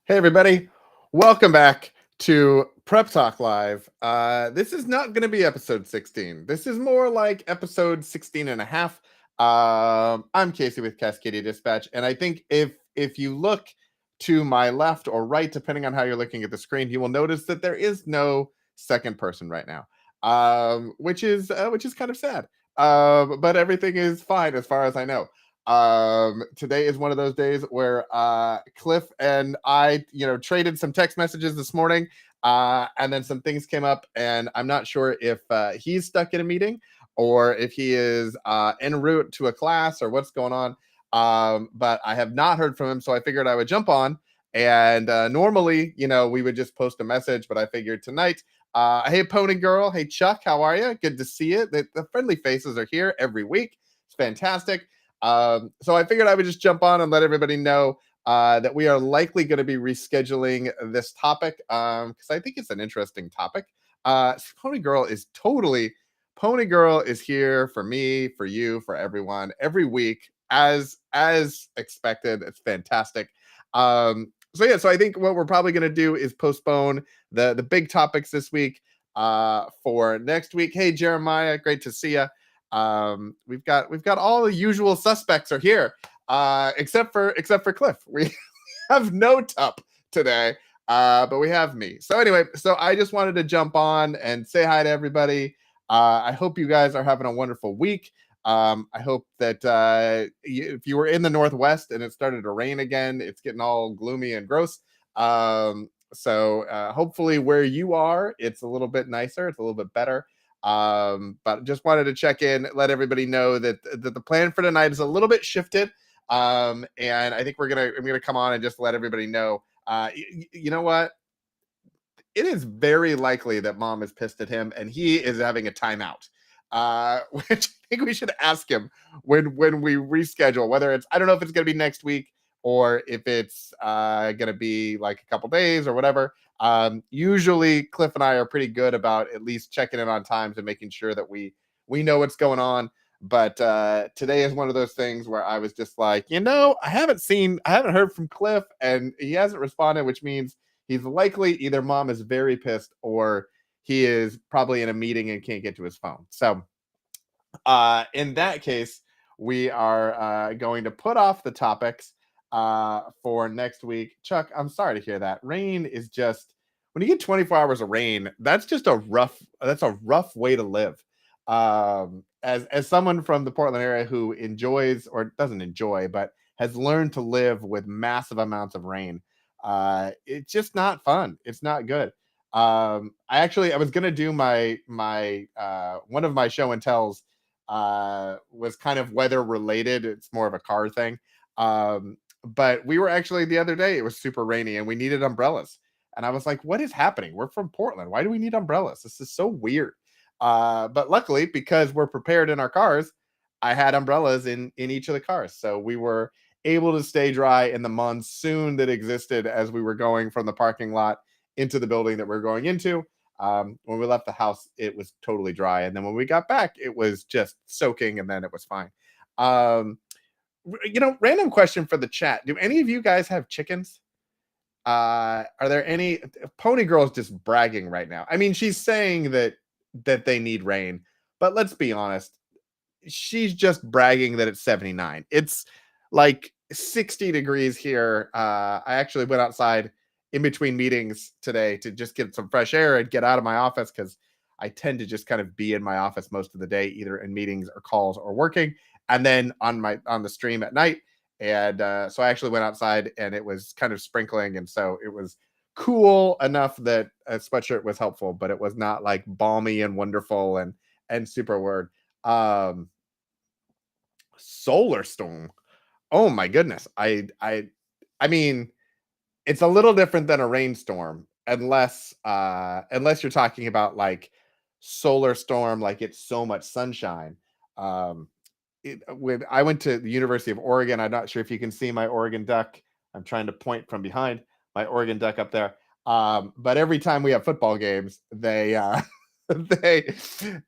Hey, everybody. Welcome back to Prep Talk Live. This is not going to be episode 16. This is more like episode 16 and a half. I'm Casey with Cascadia Dispatch. And I think if you look to my left or right, depending on how you're looking at the screen, you will notice that there is no second person right now, which is kind of sad. But everything is fine as far as I know. Today is one of those days where Cliff and I, traded some text messages this morning, and then some things came up, and I'm not sure if he's stuck in a meeting or if he is en route to a class or what's going on. But I have not heard from him, so I figured I would jump on. And normally, we would just post a message, but I figured tonight, hey, Pony Girl, hey, Chuck, how are you? Good to see you. The friendly faces are here every week. It's fantastic. So I figured I would just jump on and let everybody know that we are likely going to be rescheduling this topic because I think it's an interesting topic. Pony Girl is here for me, for you, for everyone every week as expected. It's fantastic. So I think what we're probably going to do is postpone the big topics this week for next week. Hey, Jeremiah, great to see you. We've got all the usual suspects are here, except for Cliff. We have no Tup today, but we have me. So anyway, so I just wanted to jump on and say hi to everybody. I hope you guys are having a wonderful week. I hope that if you were in the Northwest and it started to rain again, it's getting all gloomy and gross. So hopefully where you are, it's a little bit nicer. It's a little bit better. But just wanted to check in, let everybody know that the plan for tonight is a little bit shifted. And I think I'm gonna come on and just let everybody know. You know what? It is very likely that Mom is pissed at him and he is having a timeout. Which I think we should ask him when we reschedule, whether it's, I don't know if it's gonna be next week or if it's gonna be like a couple days or whatever. Usually Cliff and I are pretty good about at least checking in on times and making sure that we know what's going on. But today is one of those things where I was just like, I haven't heard from Cliff and he hasn't responded, which means he's likely either Mom is very pissed or he is probably in a meeting and can't get to his phone. So in that case, we are going to put off the topics for next week. Chuck, I'm sorry to hear that. Rain is just, when you get 24 hours of rain, that's a rough way to live. As someone from the Portland area who enjoys, or doesn't enjoy, but has learned to live with massive amounts of rain, it's just not fun. It's not good. I was gonna do my one of my show and tells was kind of weather related. It's more of a car thing. But we were actually, the other day, it was super rainy and we needed umbrellas. And I was like, what is happening? We're from Portland. Why do we need umbrellas? This is so weird. But luckily, because we're prepared in our cars, I had umbrellas in each of the cars. So we were able to stay dry in the monsoon that existed as we were going from the parking lot into the building that we're going into. When we left the house, it was totally dry. And then when we got back, it was just soaking and then it was fine. Um, Random question for the chat. Do any of you guys have chickens? Are there any? Pony Girl's just bragging right now. I mean, she's saying that they need rain, but let's be honest. She's just bragging that it's 79. It's like 60 degrees here. I actually went outside in between meetings today to just get some fresh air and get out of my office because I tend to just kind of be in my office most of the day, either in meetings or calls or working, and then on the stream at night. And so I actually went outside and it was kind of sprinkling, and so it was cool enough that a sweatshirt was helpful, but it was not like balmy and wonderful and super weird. Um, Solar storm. Oh my goodness. I mean, it's a little different than a rainstorm unless you're talking about like solar storm, like it's so much sunshine. Um, when I went to the University of Oregon, I'm not sure if you can see my Oregon duck. I'm trying to point from behind my Oregon duck up there. But every time we have football games, they they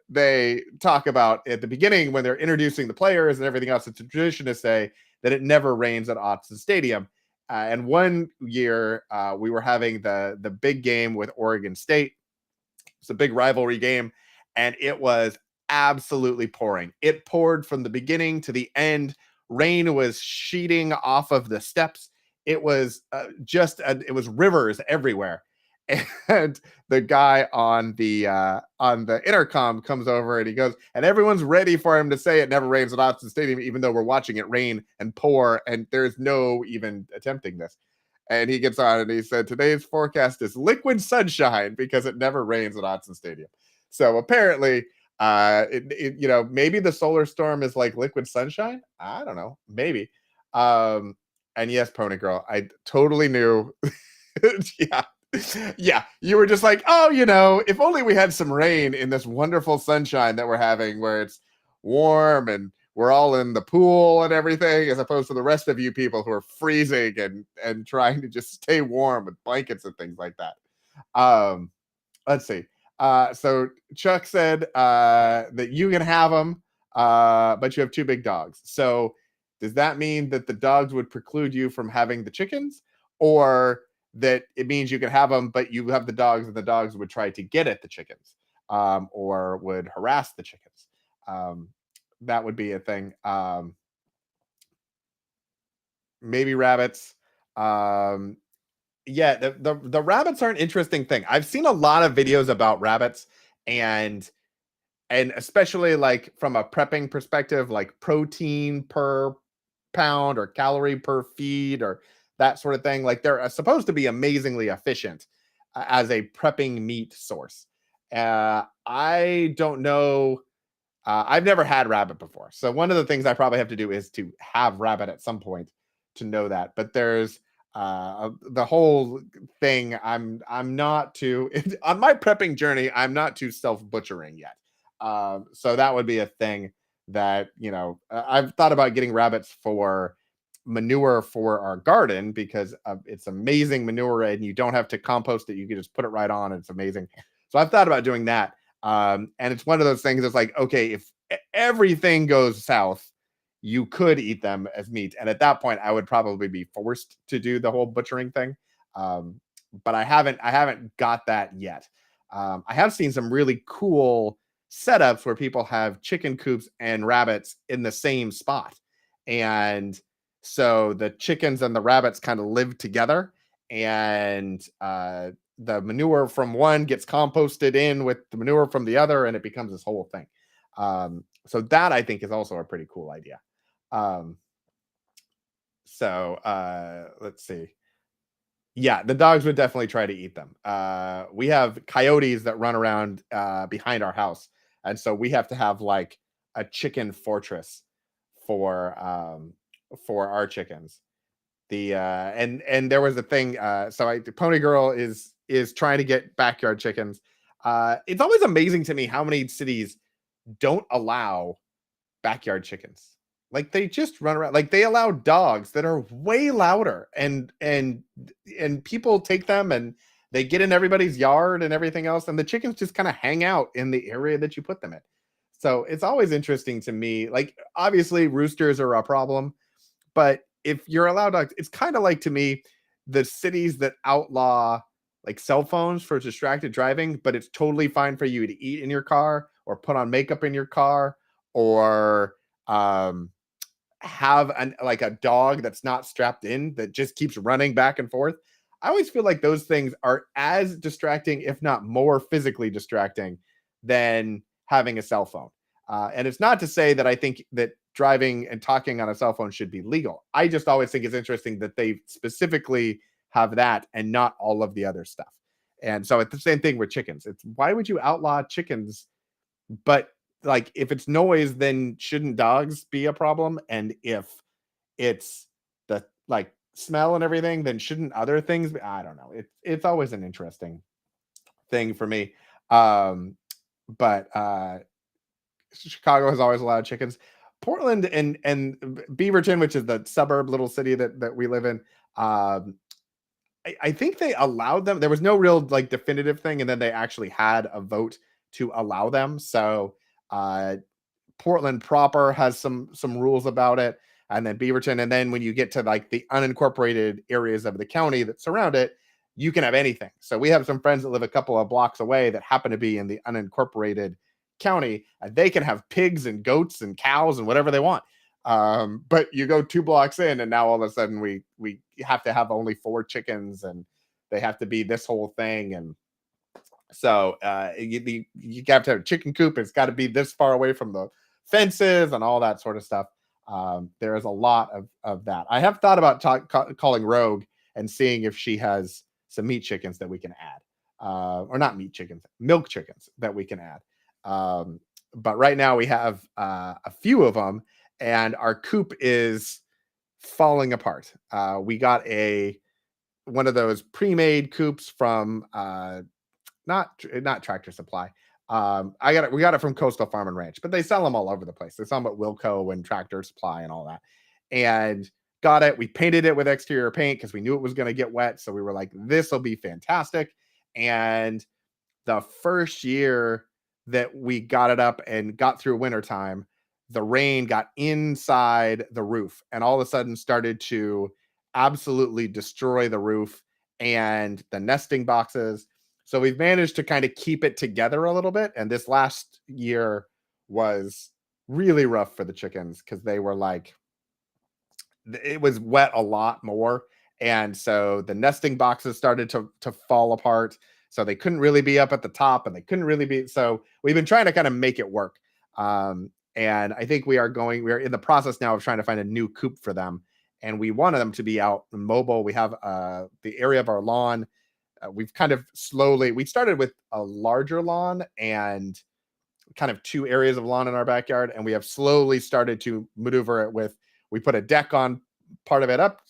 they talk about at the beginning when they're introducing the players and everything else. It's a tradition to say that it never rains at Autzen Stadium. And one year we were having the big game with Oregon State. It's a big rivalry game, and it was absolutely pouring. It poured from the beginning to the end. Rain was sheeting off of the steps. It was it was rivers everywhere. And the guy on the intercom comes over and he goes, and everyone's ready for him to say it never rains at Austin Stadium, even though we're watching it rain and pour, and there's no even attempting this. And he gets on and he said, today's forecast is liquid sunshine because it never rains at Autzen Stadium. So apparently, maybe the solar storm is like liquid sunshine. I don't know, maybe. And yes, Pony Girl, I totally knew. Yeah. Yeah, you were just like, oh, if only we had some rain in this wonderful sunshine that we're having where it's warm and we're all in the pool and everything, as opposed to the rest of you people who are freezing and trying to just stay warm with blankets and things like that. Let's see. So Chuck said that you can have them, but you have two big dogs. So does that mean that the dogs would preclude you from having the chickens, or that it means you can have them, but you have the dogs and the dogs would try to get at the chickens, or would harass the chickens? That would be a thing. Maybe rabbits. Yeah, the rabbits are an interesting thing. I've seen a lot of videos about rabbits, and especially like from a prepping perspective, like protein per pound or calorie per feed or that sort of thing. Like they're supposed to be amazingly efficient as a prepping meat source. I don't know. I've never had rabbit before. So one of the things I probably have to do is to have rabbit at some point to know that. But there's the whole thing. I'm not too on my prepping journey. I'm not too self butchering yet. So that would be a thing that I've thought about getting rabbits for manure for our garden because it's amazing manure and you don't have to compost it. You can just put it right on. And it's amazing. So I've thought about doing that. And it's one of those things that's like, okay, if everything goes south, you could eat them as meat. And at that point, I would probably be forced to do the whole butchering thing. But I haven't got that yet. I have seen some really cool setups where people have chicken coops and rabbits in the same spot. And so the chickens and the rabbits kind of live together, and the manure from one gets composted in with the manure from the other, and it becomes this whole thing. So that I think is also a pretty cool idea. Let's see. Yeah, the dogs would definitely try to eat them. We have coyotes that run around behind our house, and so we have to have like a chicken fortress for our chickens. And there was a thing. The Pony Girl is trying to get backyard chickens. It's always amazing to me how many cities don't allow backyard chickens. Like they just run around. Like they allow dogs that are way louder, and people take them and they get in everybody's yard and everything else, and the chickens just kind of hang out in the area that you put them in. So it's always interesting to me. Like obviously roosters are a problem, but if you're allowed dogs, it's kind of like to me the cities that outlaw like cell phones for distracted driving, but it's totally fine for you to eat in your car or put on makeup in your car or have like a dog that's not strapped in that just keeps running back and forth. I always feel like those things are as distracting, if not more physically distracting, than having a cell phone. And it's not to say that I think that driving and talking on a cell phone should be legal. I just always think it's interesting that they specifically have that and not all of the other stuff. And so it's the same thing with chickens. It's why would you outlaw chickens? But like if it's noise, then shouldn't dogs be a problem? And if it's the like smell and everything, then shouldn't other things be? I don't know. It's always an interesting thing for me. But Chicago has always allowed chickens. Portland and Beaverton, which is the suburb little city that we live in, I think they allowed them. There was no real like definitive thing, and then they actually had a vote to allow them. So Portland proper has some rules about it. and then Beaverton. And then when you get to like the unincorporated areas of the county that surround it, you can have anything. So we have some friends that live a couple of blocks away that happen to be in the unincorporated county, and they can have pigs and goats and cows and whatever they want. But you go 2 blocks in, and now all of a sudden we have to have only 4 chickens, and they have to be this whole thing. And so you have to have a chicken coop. It's got to be this far away from the fences and all that sort of stuff. There is a lot of that. I have thought about calling Rogue and seeing if she has some meat chickens that we can add, or not meat chickens, milk chickens that we can add. But right now we have a few of them, and our coop is falling apart. We got one of those pre-made coops from not Tractor Supply. We got it from Coastal Farm and Ranch, but they sell them all over the place. They sell them at Wilco and Tractor Supply and all that. And got it. We painted it with exterior paint because we knew it was going to get wet. So we were like, this will be fantastic. And the first year that we got it up and got through wintertime, the rain got inside the roof and all of a sudden started to absolutely destroy the roof and the nesting boxes. So we've managed to kind of keep it together a little bit. And this last year was really rough for the chickens because they were like, it was wet a lot more. And so the nesting boxes started to fall apart. So they couldn't really be up at the top, and they couldn't really be. So we've been trying to kind of make it work. And I think we're in the process now of trying to find a new coop for them. And we wanted them to be out mobile. We have the area of our lawn. We've kind of we started with a larger lawn and kind of 2 areas of lawn in our backyard. And we have slowly started to maneuver it with, we put a deck on part of it up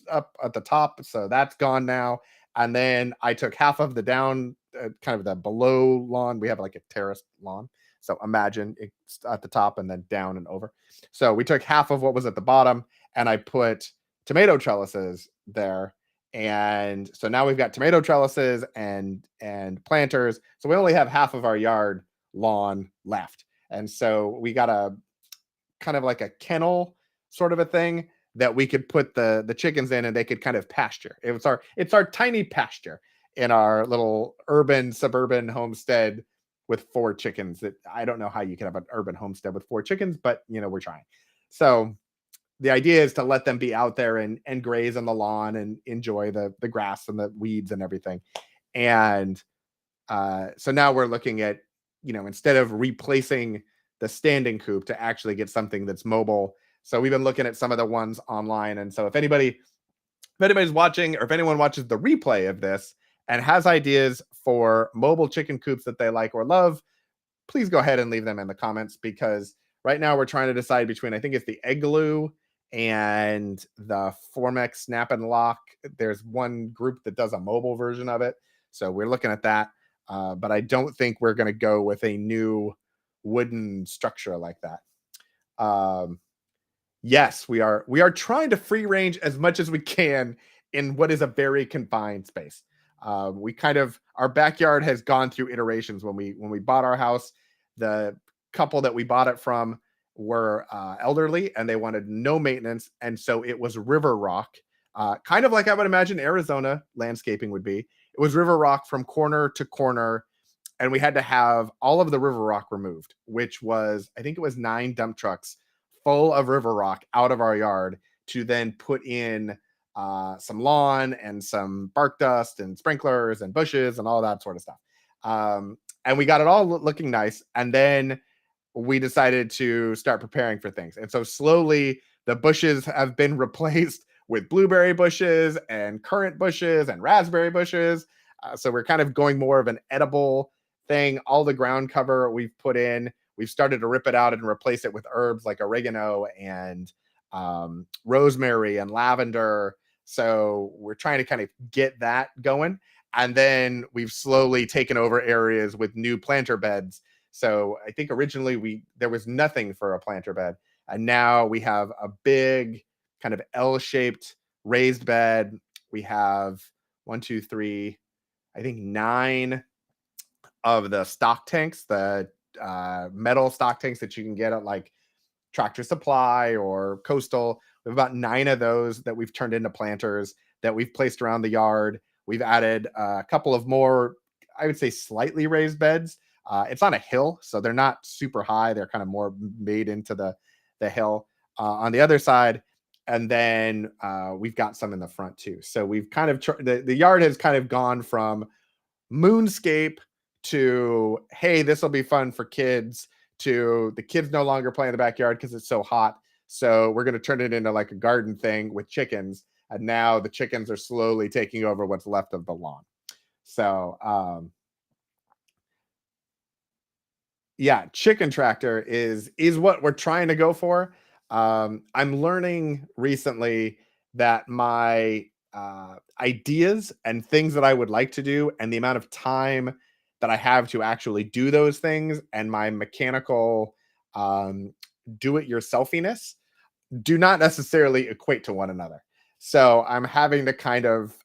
at the top. So that's gone now. And then I took half of the down, kind of the below lawn. We have like a terraced lawn. So imagine it's at the top and then down and over. So we took half of what was at the bottom and I put tomato trellises there. And so now we've got tomato trellises and planters. So we only have half of our yard lawn left. And so we got a kind of like a kennel sort of a thing that we could put the chickens in and they could kind of pasture. It's our tiny pasture in our little suburban homestead with 4 chickens. That I don't know how you can have an urban homestead with 4 chickens, but we're trying. So the idea is to let them be out there and graze on the lawn and enjoy the grass and the weeds and everything. And so now we're looking at, instead of replacing the standing coop, to actually get something that's mobile. So we've been looking at some of the ones online. And so if anybody's watching, or if anyone watches the replay of this and has ideas for mobile chicken coops that they like or love, please go ahead and leave them in the comments, because right now we're trying to decide between, I think it's the egg glue and the Formex snap and lock. There's one group that does a mobile version of it. So we're looking at that. But I don't think we're going to go with a new wooden structure like that. Yes, we are trying to free range as much as we can in what is a very confined space. Our backyard has gone through iterations. When we bought our house, the couple that we bought it from were elderly and they wanted no maintenance. And so it was river rock, kind of like I would imagine Arizona landscaping would be. It was river rock from corner to corner. And we had to have all of the river rock removed, which was, I think it was 9 dump trucks full of river rock out of our yard to then put in some lawn and some bark dust and sprinklers and bushes and all that sort of stuff. And we got it all looking nice. And then we decided to start preparing for things. And so slowly the bushes have been replaced with blueberry bushes and currant bushes and raspberry bushes. So we're kind of going more of an edible thing. All the ground cover we've put in, we've started to rip it out and replace it with herbs like oregano and rosemary and lavender. So we're trying to kind of get that going. And then we've slowly taken over areas with new planter beds. So I think originally there was nothing for a planter bed. And now we have a big kind of L-shaped raised bed. We have 1, 2, 3, I think 9 of the stock tanks, the metal stock tanks that you can get at like Tractor Supply or Coastal. We have about 9 of those that we've turned into planters that we've placed around the yard. We've added a couple of more, I would say, slightly raised beds. It's on a hill, so they're not super high. They're kind of more made into the hill on the other side. And then we've got some in the front too. So we've kind of the yard has kind of gone from moonscape to, hey, this will be fun for kids, to the kids no longer play in the backyard because it's so hot, so we're going to turn it into like a garden thing with chickens, and now the chickens are slowly taking over what's left of the lawn. So yeah, chicken tractor is what we're trying to go for. I'm learning recently that my ideas and things that I would like to do, and the amount of time that I have to actually do those things, and my mechanical um, do it yourselfiness, do not necessarily equate to one another. So I'm having to kind of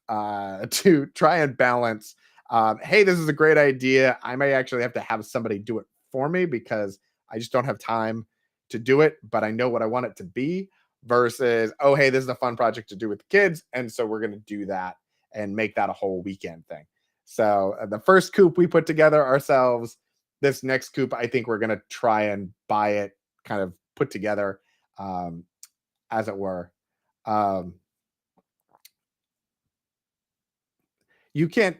to try and balance. Hey, this is a great idea. I may actually have to have somebody do it for me because I just don't have time to do it, but I know what I want it to be. Versus, oh, hey, this is a fun project to do with the kids, and so we're going to do that and make that a whole weekend thing. So the first coop we put together ourselves. This next coop, I think we're going to try and buy it, kind of put together. Um, as it were. Um, you can't.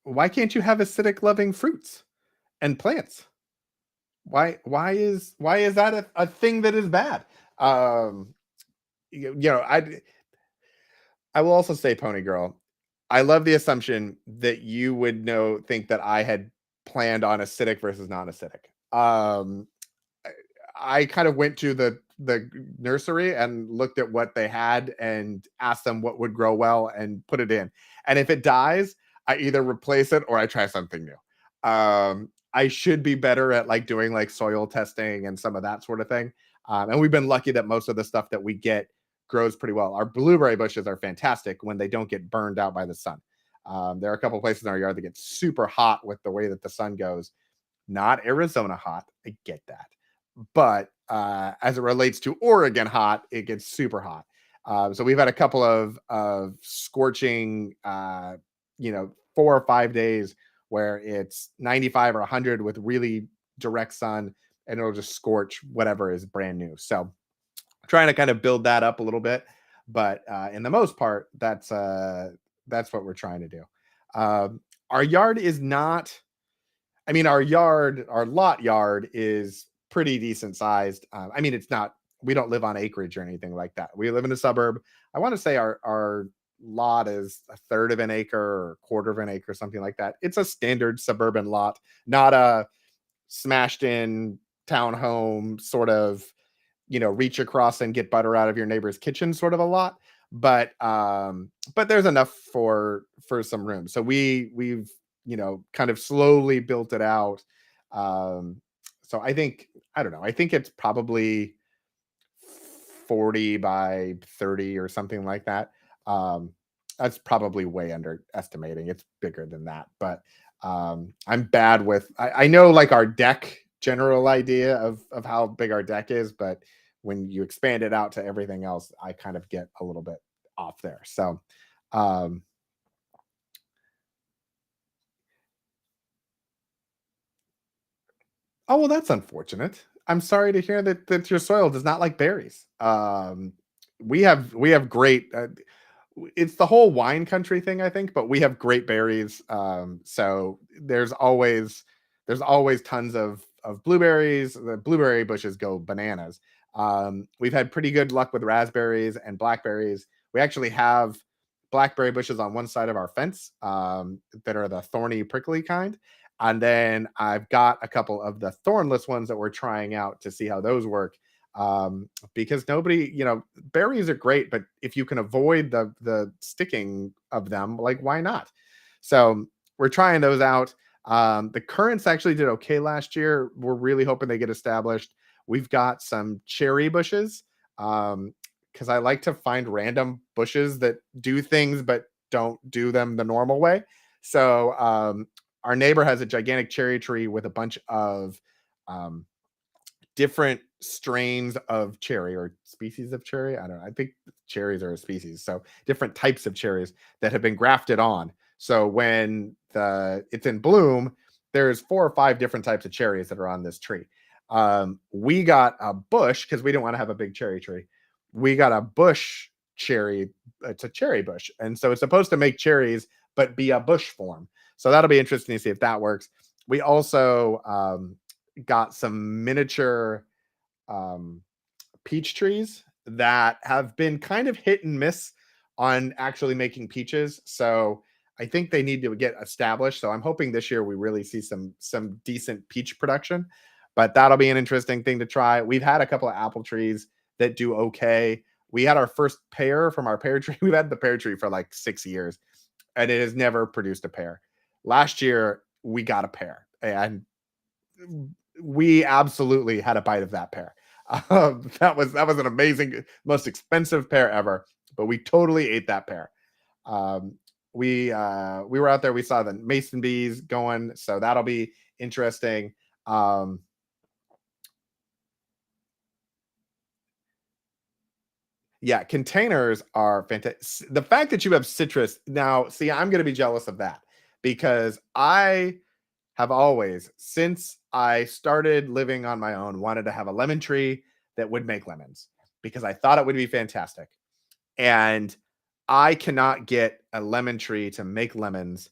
Why can't you have acidic loving fruits and plants? Why is that a thing that is bad? Um, you know, I will also say, Pony Girl, I love the assumption that you would think that I had planned on acidic versus non-acidic. I kind of went to the nursery and looked at what they had and asked them what would grow well and put it in. And if it dies, I either replace it or I try something new. I should be better at like doing like soil testing and some of that sort of thing. And we've been lucky that most of the stuff that we get grows pretty well. Our blueberry bushes are fantastic when they don't get burned out by the sun. There are a couple places in our yard that get super hot with the way that the sun goes. Not Arizona hot. I get that, but as it relates to Oregon hot, it gets super hot. So we've had a couple of scorching, 4 or 5 days where it's 95 or 100 with really direct sun, and it'll just scorch whatever is brand new. So trying to kind of build that up a little bit, but in the most part, that's what we're trying to do. Our yard is not, I mean, our lot yard is pretty decent sized. I mean, it's not, we don't live on acreage or anything like that. We live in a suburb. I want to say our lot is a third of an acre or a quarter of an acre, something like that. It's a standard suburban lot, not a smashed in townhome sort of, reach across and get butter out of your neighbor's kitchen sort of a lot. But there's enough for some room. So we've kind of slowly built it out. Um, so I don't know. I think it's probably 40 by 30 or something like that. Um, that's probably way underestimating. It's bigger than that, but I'm bad with. I know like our deck general idea of how big our deck is, but when you expand it out to everything else, I kind of get a little bit off there. So, um, oh well, that's unfortunate. I'm sorry to hear that your soil does not like berries. We have great. It's the whole wine country thing, I think, but we have great berries. So there's always tons of blueberries. The blueberry bushes go bananas. We've had pretty good luck with raspberries and blackberries. We actually have blackberry bushes on one side of our fence that are the thorny, prickly kind. And then I've got a couple of the thornless ones that we're trying out to see how those work. Because nobody, berries are great, but if you can avoid the sticking of them, like why not? So we're trying those out. The currants actually did okay last year. We're really hoping they get established. We've got some cherry bushes. Because I like to find random bushes that do things but don't do them the normal way. So our neighbor has a gigantic cherry tree with a bunch of um, different strains of cherry or species of cherry. I don't know. I think cherries are a species. So different types of cherries that have been grafted on. So when it's in bloom, there's 4 or 5 different types of cherries that are on this tree. We got a bush because we didn't want to have a big cherry tree. We got a bush cherry. It's a cherry bush, and so it's supposed to make cherries, but be a bush form. So that'll be interesting to see if that works. We also got some miniature um, peach trees that have been kind of hit and miss on actually making peaches. So I think they need to get established. So I'm hoping this year we really see some decent peach production. But that'll be an interesting thing to try. We've had a couple of apple trees that do okay. We had our first pear from our pear tree. We've had the pear tree for like 6 years, and it has never produced a pear. Last year we got a pear, and we absolutely had a bite of that pear. That was an amazing, most expensive pear ever, but we totally ate that pear. Um, we were out there. We saw the mason bees going, so that'll be interesting. Um, yeah, containers are fantastic. The fact that you have citrus now, see, I'm going to be jealous of that because I have always, since I started living on my own, wanted to have a lemon tree that would make lemons because I thought it would be fantastic. And I cannot get a lemon tree to make lemons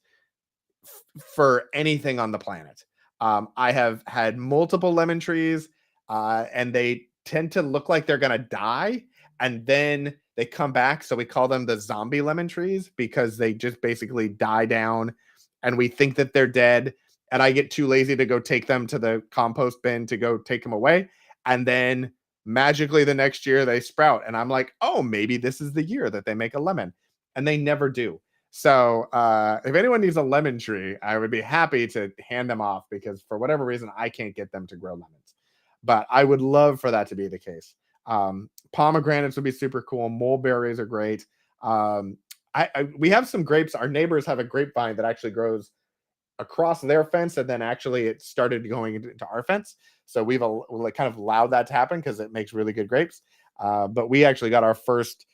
for anything on the planet. I have had multiple lemon trees, and they tend to look like they're going to die. And then they come back. So we call them the zombie lemon trees because they just basically die down and we think that they're dead. And I get too lazy to go take them to the compost bin to go take them away. And then magically the next year they sprout. And I'm like, oh, maybe this is the year that they make a lemon. And they never do. So if anyone needs a lemon tree, I would be happy to hand them off because for whatever reason, I can't get them to grow lemons. But I would love for that to be the case. Pomegranates would be super cool. Mulberries are great. Um, we have some grapes. Our neighbors have a grapevine that actually grows across their fence, and then actually it started going into our fence. So we've like kind of allowed that to happen because it makes really good grapes. But we actually got our first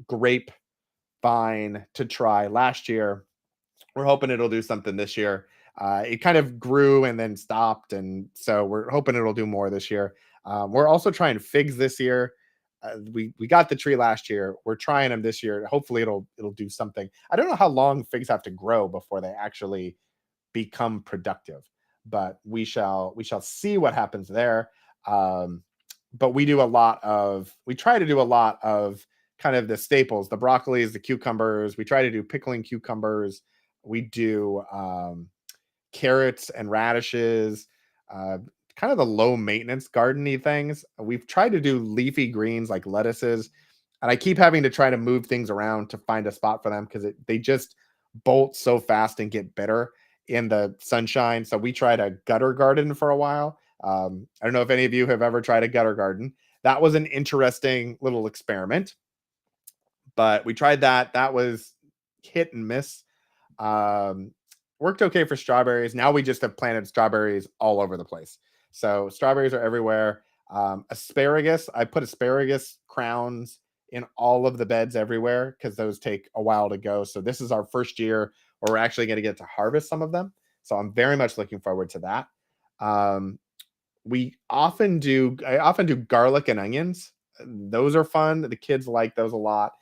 grape vine to try last year. We're hoping it'll do something this year. It kind of grew and then stopped, and so we're hoping it'll do more this year. We're also trying figs this year. We got the tree last year. We're trying them this year. Hopefully, it'll do something. I don't know how long figs have to grow before they actually become productive, but we shall see what happens there. Um, but we try to do a lot of kind of the staples, the broccolis, the cucumbers. We try to do pickling cucumbers. We do carrots and radishes, uh, kind of the low maintenance gardeny things. We've tried to do leafy greens like lettuces, and I keep having to try to move things around to find a spot for them because they just bolt so fast and get bitter in the sunshine. So we tried a gutter garden for a while. I don't know if any of you have ever tried a gutter garden. That was an interesting little experiment, but we tried that. That was hit and miss. Um, Worked okay for strawberries. Now we just have planted strawberries all over the place. So strawberries are everywhere. Asparagus, I put asparagus crowns in all of the beds everywhere because those take a while to go. So this is our first year where we're actually going to get to harvest some of them. So I'm very much looking forward to that. Um, I often do garlic and onions. Those are fun. The kids like those a lot.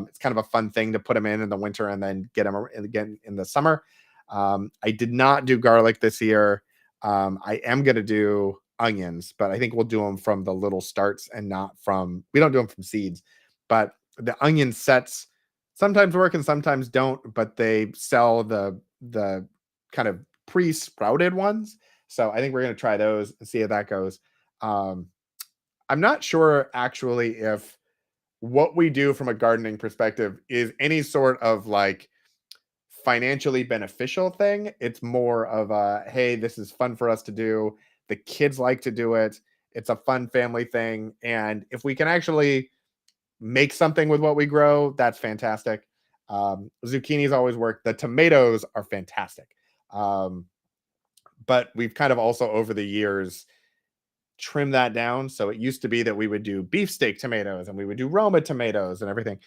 It's kind of a fun thing to put them in the winter and then get them again in the summer. I did not do garlic this year. I am going to do onions, but I think we'll do them from the little starts and not from, we don't do them from seeds, but the onion sets sometimes work and sometimes don't, but they sell the kind of pre-sprouted ones. So I think we're going to try those and see how that goes. Um, I'm not sure actually if what we do from a gardening perspective is any sort of like financially beneficial thing. It's more of a, hey, this is fun for us to do. The kids like to do it. It's a fun family thing. And if we can actually make something with what we grow, that's fantastic. Zucchinis always work. The tomatoes are fantastic. But we've kind of also over the years trim that down. So it used to be that we would do beefsteak tomatoes and we would do Roma tomatoes and everything.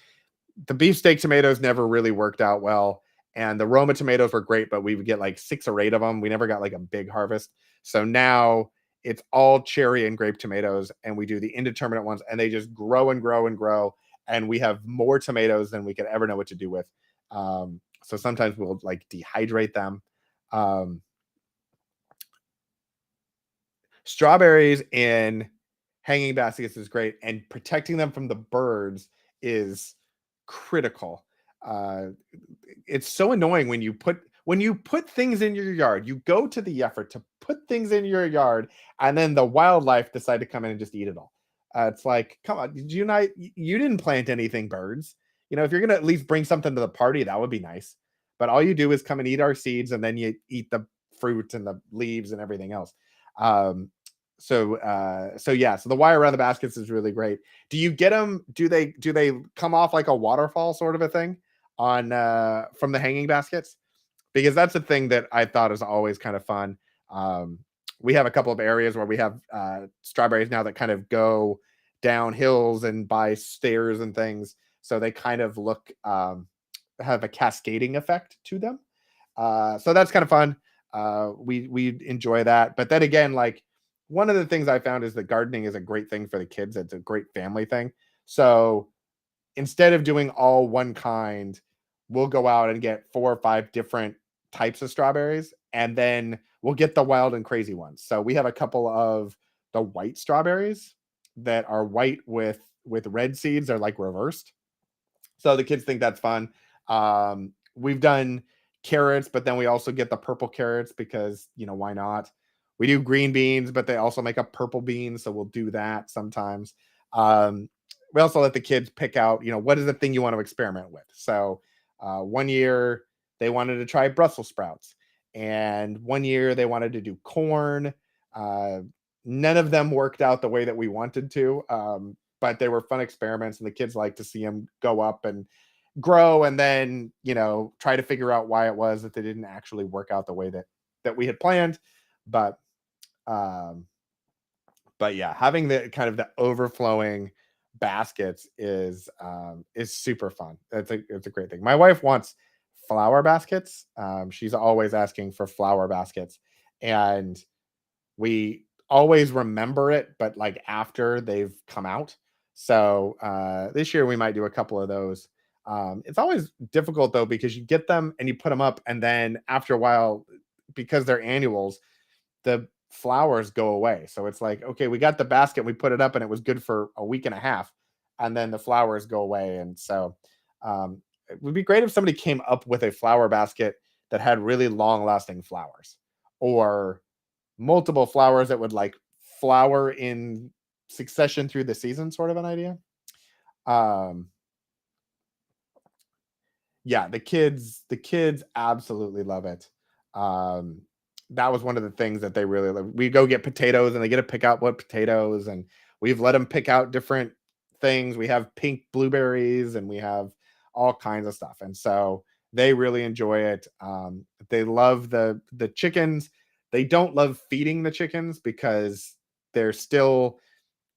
The beefsteak tomatoes never really worked out well. And the Roma tomatoes were great, but we would get like 6 or 8 of them. We never got like a big harvest. So now it's all cherry and grape tomatoes, and we do the indeterminate ones, and they just grow and grow and grow. And we have more tomatoes than we could ever know what to do with. So sometimes we'll like dehydrate them. Um, Strawberries in hanging baskets is great, and protecting them from the birds is critical. Uh, it's so annoying when you put things in your yard. You go to the effort to put things in your yard, and then the wildlife decide to come in and just eat it all. It's like, come on, did you not? You didn't plant anything, birds. If you're gonna at least bring something to the party, that would be nice. But all you do is come and eat our seeds, and then you eat the fruit and the leaves and everything else. Um, so yeah, so the wire around the baskets is really great. Do you get them? Do they come off like a waterfall sort of a thing on from the hanging baskets? Because that's a thing that I thought is always kind of fun. Um, we have a couple of areas where we have strawberries now that kind of go down hills and by stairs and things, so they kind of look have a cascading effect to them. So that's kind of fun. We enjoy that. But then again, like one of the things I found is that gardening is a great thing for the kids. It's a great family thing. So instead of doing all one kind, we'll go out and get 4 or 5 different types of strawberries, and then we'll get the wild and crazy ones. So we have a couple of the white strawberries that are white with red seeds. They're like reversed. So the kids think that's fun. We've done carrots, but then we also get the purple carrots because, why not? We do green beans, but they also make a purple bean, so we'll do that sometimes. Um, we also let the kids pick out, what is the thing you want to experiment with. So one year they wanted to try Brussels sprouts, and one year they wanted to do corn. Uh, None of them worked out the way that we wanted to. But they were fun experiments, and the kids like to see them go up and grow, and then try to figure out why it was that they didn't actually work out the way that we had planned. But um but yeah, having the kind of the overflowing baskets is super fun. It's a great thing. My wife wants flower baskets. She's always asking for flower baskets, and we always remember it, but like after they've come out. So this year we might do a couple of those. It's always difficult though, because you get them and you put them up, and then after a while, because they're annuals, the flowers go away. So it's like, okay, we got the basket, we put it up, and it was good for a week and a half, and then the flowers go away. And so it would be great if somebody came up with a flower basket that had really long lasting flowers, or multiple flowers that would like flower in succession through the season, sort of an idea. Um, yeah, the kids absolutely love it. Um, that was one of the things that they really love. We go get potatoes, and they get to pick out what potatoes, and we've let them pick out different things. We have pink blueberries, and we have all kinds of stuff, and so they really enjoy it. They love the chickens. They don't love feeding the chickens because they're still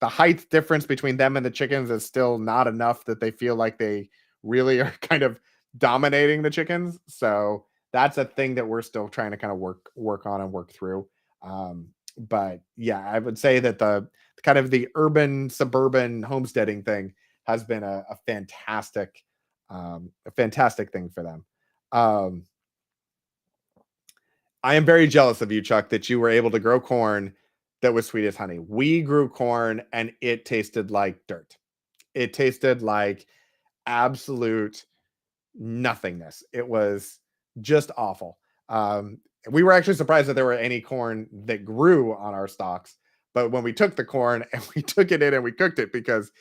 the height difference between them and the chickens is still not enough that they feel like they really are kind of dominating the chickens. So that's a thing that we're still trying to kind of work on and work through. But yeah, I would say that the kind of the urban suburban homesteading thing has been a fantastic thing for them. Um, I am very jealous of you, Chuck, that you were able to grow corn that was sweet as honey. We grew corn and it tasted like dirt. It tasted like absolute nothingness. It was just awful. We were actually surprised that there were any corn that grew on our stalks. But when we took the corn and we took it in and we cooked it, because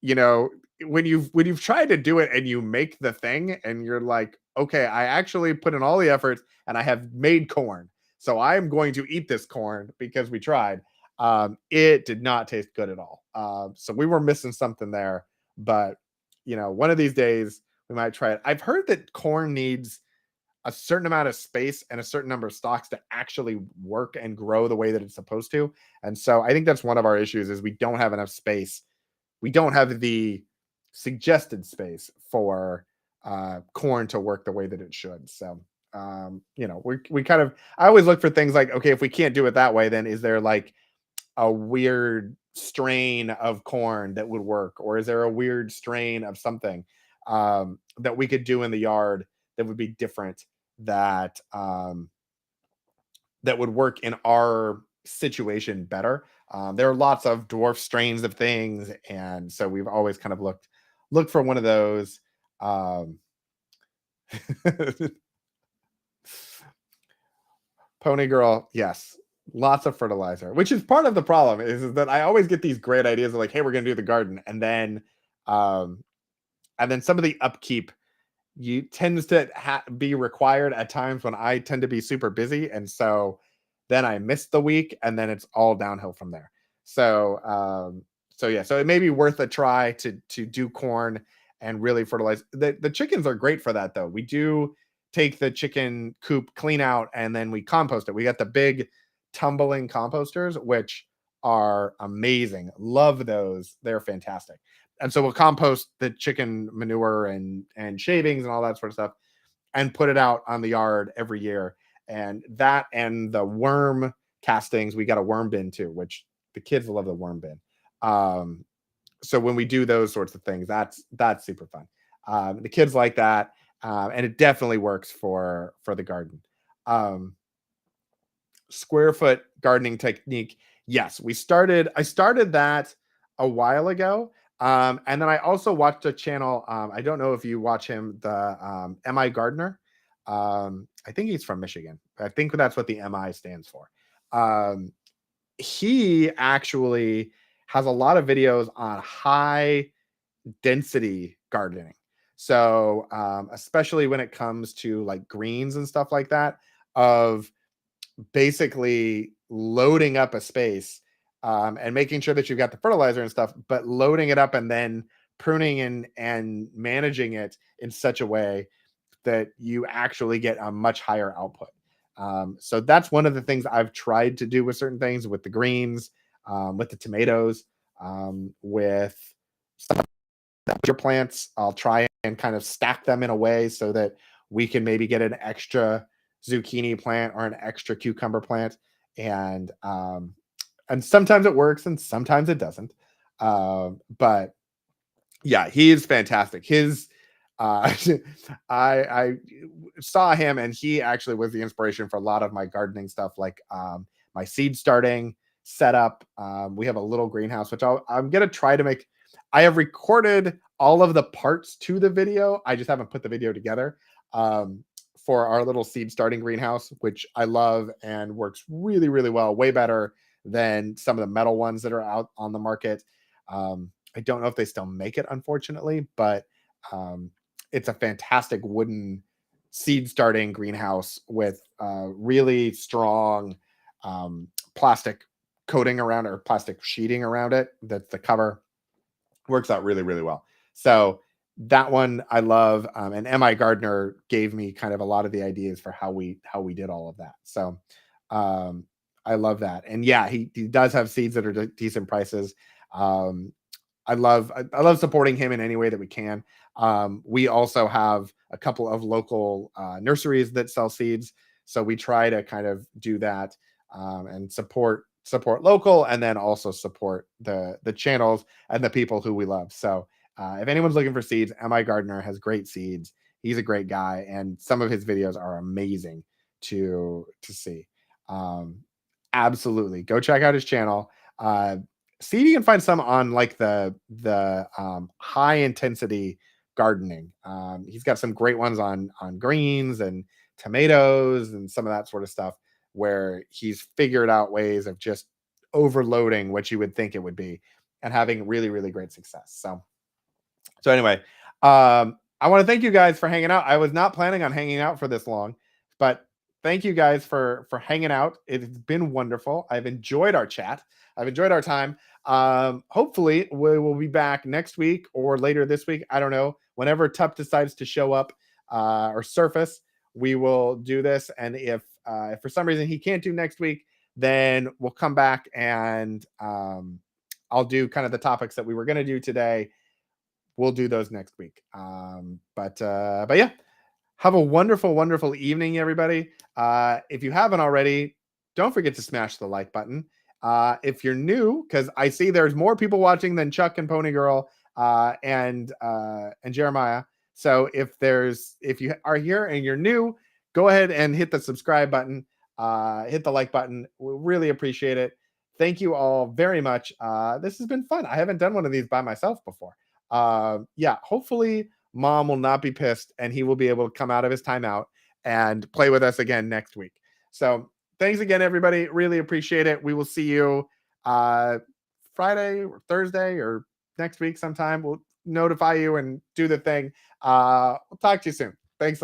you know when you've tried to do it and you make the thing and you're like, okay, I actually put in all the effort and I have made corn, so I'm going to eat this corn because we tried. It did not taste good at all. So we were missing something there. But one of these days we might try it. I've heard that corn needs a certain amount of space and a certain number of stalks to actually work and grow the way that it's supposed to. And so I think that's one of our issues is we don't have enough space. We don't have the suggested space for corn to work the way that it should. So we kind of, I always look for things like, okay, if we can't do it that way, then is there like a weird strain of corn that would work, or is there a weird strain of something that we could do in the yard that would be different, that that would work in our situation better. There are lots of dwarf strains of things, and so we've always kind of looked for one of those. Um, Pony girl, yes, lots of fertilizer, which is part of the problem. Is that I always get these great ideas of like, hey, we're gonna do the garden, um, and then some of the upkeep you tends to be required at times when I tend to be super busy, and so then I miss the week, and then it's all downhill from there. So, yeah, so it may be worth a try to do corn and really fertilize. The chickens are great for that, though. We do take the chicken coop clean out, and then we compost it. We got the big tumbling composters, which are amazing. Love those. They're fantastic. And so we'll compost the chicken manure and shavings and all that sort of stuff and put it out on the yard every year. And that and the worm castings, we got a worm bin too, which the kids love the worm bin. So when we do those sorts of things, that's super fun. The kids like that, and it definitely works for the garden. Square foot gardening technique. Yes, I started that a while ago. And then I also watched a channel. I don't know if you watch him, the MI Gardener. I think he's from Michigan. I think that's what the MI stands for. He actually has a lot of videos on high density gardening. So, especially when it comes to like greens and stuff like that, of basically loading up a space and making sure that you've got the fertilizer and stuff, but loading it up and then pruning and managing it in such a way that you actually get a much higher output. So that's one of the things I've tried to do with certain things, with the greens, with the tomatoes, with some of your plants. I'll try and kind of stack them in a way so that we can maybe get an extra zucchini plant or an extra cucumber plant, and sometimes it works and sometimes it doesn't. But yeah, he is fantastic. His I saw him, and he actually was the inspiration for a lot of my gardening stuff, like my seed starting setup. We have a little greenhouse, which I'm gonna try to make. I have recorded all of the parts to the video. I just haven't put the video together. For our little seed starting greenhouse, which I love and works really, really well, way better than some of the metal ones that are out on the market. I don't know if they still make it, unfortunately, but it's a fantastic wooden seed starting greenhouse with really strong plastic coating around, or plastic sheeting around it. That's the cover. Works out really, really well. So that one I love, and MI Gardner gave me kind of a lot of the ideas for how we did all of that. So I love that, and yeah, he does have seeds that are decent prices. I love supporting him in any way that we can. We also have a couple of local nurseries that sell seeds, so we try to kind of do that and support local, and then also support the channels and the people who we love. So if anyone's looking for seeds, MI Gardner has great seeds. He's a great guy, and some of his videos are amazing to see. Absolutely, go check out his channel. See if you can find some on like the high intensity gardening. He's got some great ones on greens and tomatoes and some of that sort of stuff, where he's figured out ways of just overloading what you would think it would be and having really, really great success. So anyway, I want to thank you guys for hanging out. I was not planning on hanging out for this long, but thank you guys for hanging out. It's been wonderful. I've enjoyed our chat. I've enjoyed our time. Hopefully we will be back next week or later this week. I don't know, whenever Tup decides to show up or surface. we will do this. And if for some reason he can't do next week, then we'll come back and I'll do kind of the topics that we were going to do today. We'll do those next week. But yeah, have a wonderful, wonderful evening, everybody. If you haven't already, don't forget to smash the like button. If you're new, because I see there's more people watching than Chuck and Pony Girl and Jeremiah. So if you are here and you're new, go ahead and hit the subscribe button, hit the like button. We really appreciate it. Thank you all very much. This has been fun. I haven't done one of these by myself before. Yeah, hopefully Mom will not be pissed and he will be able to come out of his timeout and play with us again next week. So thanks again, everybody. Really appreciate it. We will see you Friday or Thursday or next week sometime. We'll notify you and do the thing. We'll talk to you soon. Thanks a lot.